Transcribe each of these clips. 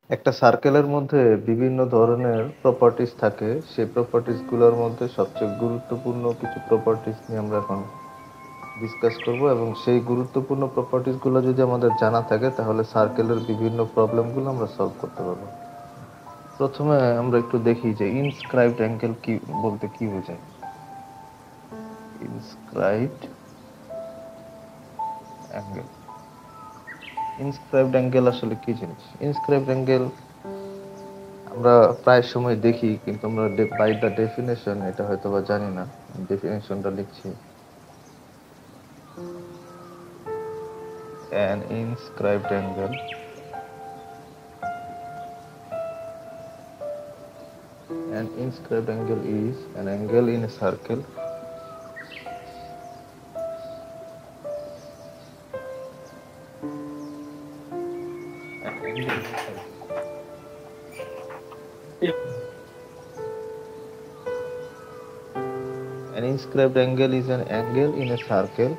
একটা সার্কেলের মধ্যে বিভিন্ন ধরনের প্রপার্টিজ থাকে। সেই প্রপার্টিজ গুলোর মধ্যে সবচেয়ে গুরুত্বপূর্ণ কিছু প্রপার্টিজ নিয়ে আমরা এখন ডিসকাস করব, এবং সেই গুরুত্বপূর্ণ প্রপার্টিজ গুলো যদি আমাদের জানা থাকে তাহলে সার্কেলের বিভিন্ন প্রবলেমগুলো আমরা সলভ করতে পারবো। প্রথমে আমরা একটু দেখি যে ইনস্ক্রাইবড অ্যাঙ্গেল কি বলতে কি বোঝায়। ইনস্ক্রাইবড অ্যাঙ্গেল, ইনস্ক্রাইবড অ্যাঙ্গেল আসলে কি জিনিস? ইনস্ক্রাইবড অ্যাঙ্গেল আমরা প্রায় সময় দেখি, কিন্তু আমরা বাই দ্য ডেফিনেশন এটা হয়তো বা জানি না। ডেফিনেশনটা লিখছি। An inscribed angle an inscribed angle is an angle in a circle an angle in a circle. An inscribed angle is an angle in a circle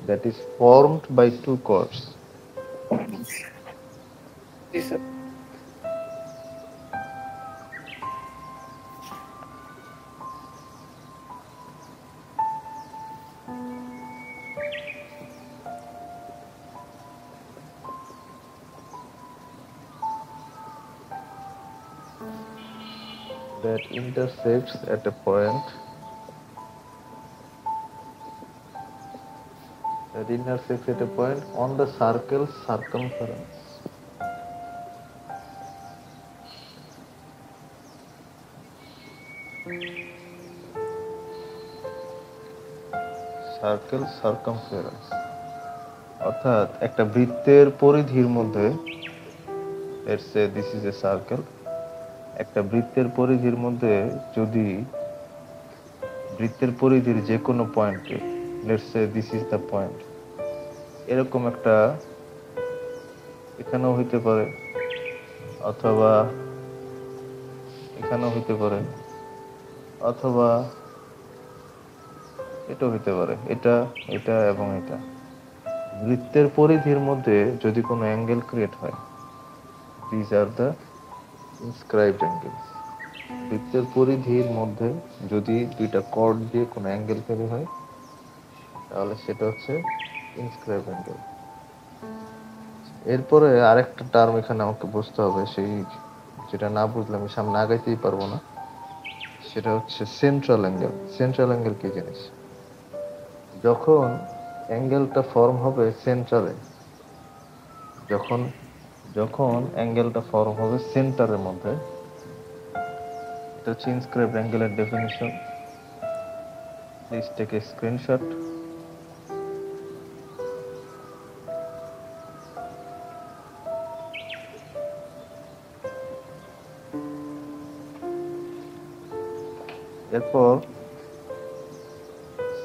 that is formed by two chords. Yes, sir. That intersects at a point on the circle's circumference. Circle circumference অর্থাৎ একটা বৃত্তের পরিধির মধ্যে, let's say this is a circle, একটা বৃত্তের পরিধির মধ্যে যদি বৃত্তের পরিধির যে কোনো পয়েন্টে, let's say this is the point, এরকম একটা এখানেও হইতে পারে অথবা এখানেও হইতে পারে অথবা এটাও হইতে পারে, এটা এটা এবং এটা। বৃত্তের পরিধির মধ্যে যদি কোনো অ্যাঙ্গেল ক্রিয়েট হয়, these are the inscribed angles. বৃত্তের পরিধির মধ্যে যদি দুইটা কর্ড দিয়ে কোনো অ্যাঙ্গেল তৈরি হয় তাহলে সেটা হচ্ছে ইনস্ক্রাইবড অ্যাঙ্গেল। এরপরে আরেকটা টার্ম এখানে আমাকে বুঝতে হবে, সেই যেটা না বুঝলে আমি সামনে আগাইতেই পারবো না। সেটা হচ্ছে সেন্ট্রাল অ্যাঙ্গেল। সেন্ট্রাল অ্যাঙ্গেল কি জিনিস? যখন অ্যাঙ্গেলটা ফর্ম হবে সেন্টারে, যখন যখন অ্যাঙ্গেলটা ফর্ম হবে সেন্টারের মধ্যে, এটা হচ্ছে ইনস্ক্রাইবড অ্যাঙ্গেলের definition. Please take a screenshot. এরপর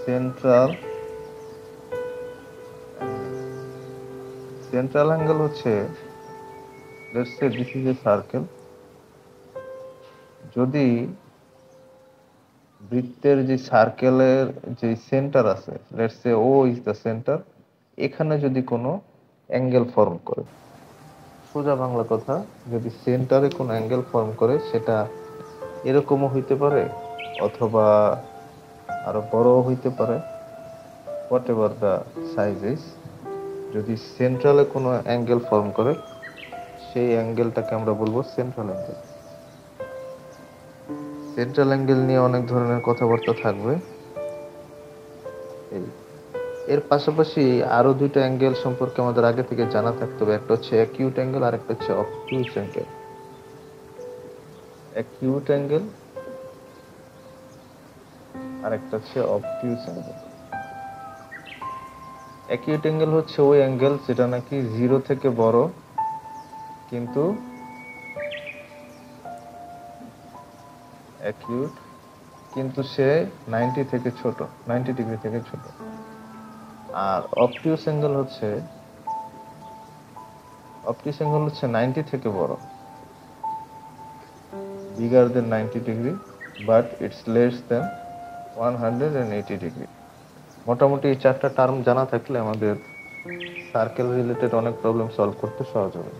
সেন্ট্রাল অ্যাঙ্গেল হচ্ছে, let's say this is a circle. যদি বৃত্তের যে সার্কেলের যে সেন্টার আছে, let's say O is the centre, এখানে যদি কোনো অ্যাঙ্গেল ফর্ম করে, সোজা বাংলা কথা, যদি সেন্টারে কোনো অ্যাঙ্গেল ফর্ম করে সেটা এরকমও হইতে পারে অথবা আরো বড়ও হইতে পারে, what ever the size is. যদি সেন্ট্রালে কোনো অ্যাঙ্গেল ফর্ম করে সেই অ্যাঙ্গেলটাকে আমরা বলবো সেন্ট্রাল অ্যাঙ্গেল। সেন্ট্রাল অ্যাঙ্গেল নিয়ে অনেক ধরনের কথাবার্তা থাকবে। এর পাশাপাশি আরো দুইটা অ্যাঙ্গেল সম্পর্কে আমাদের আগে থেকে জানা থাকতে হবে। একটা হচ্ছে অ্যাকিউট অ্যাঙ্গেল আর একটা হচ্ছে অবটিউস অ্যাঙ্গেল। অ্যাকিউট অ্যাঙ্গেল আর একটা হচ্ছে অবটিউস অ্যাঙ্গেল। অ্যাকিউট অ্যাঙ্গেল হচ্ছে ওই অ্যাঙ্গেল যেটা নাকি 0 থেকে বড় কিন্তু অ্যাকিউট, কিন্তু সে 90 থেকে ছোট, 90 ডিগ্রি থেকে ছোট। আর অবটিউস অ্যাঙ্গেল হচ্ছে 90 থেকে বড়, bigger than 90 degree but it's less than 180 degree। মোটামুটি এই চারটা টার্ম জানা থাকলে আমাদের সার্কেল রিলেটেড অনেক প্রবলেম সলভ করতে সহজ হবে।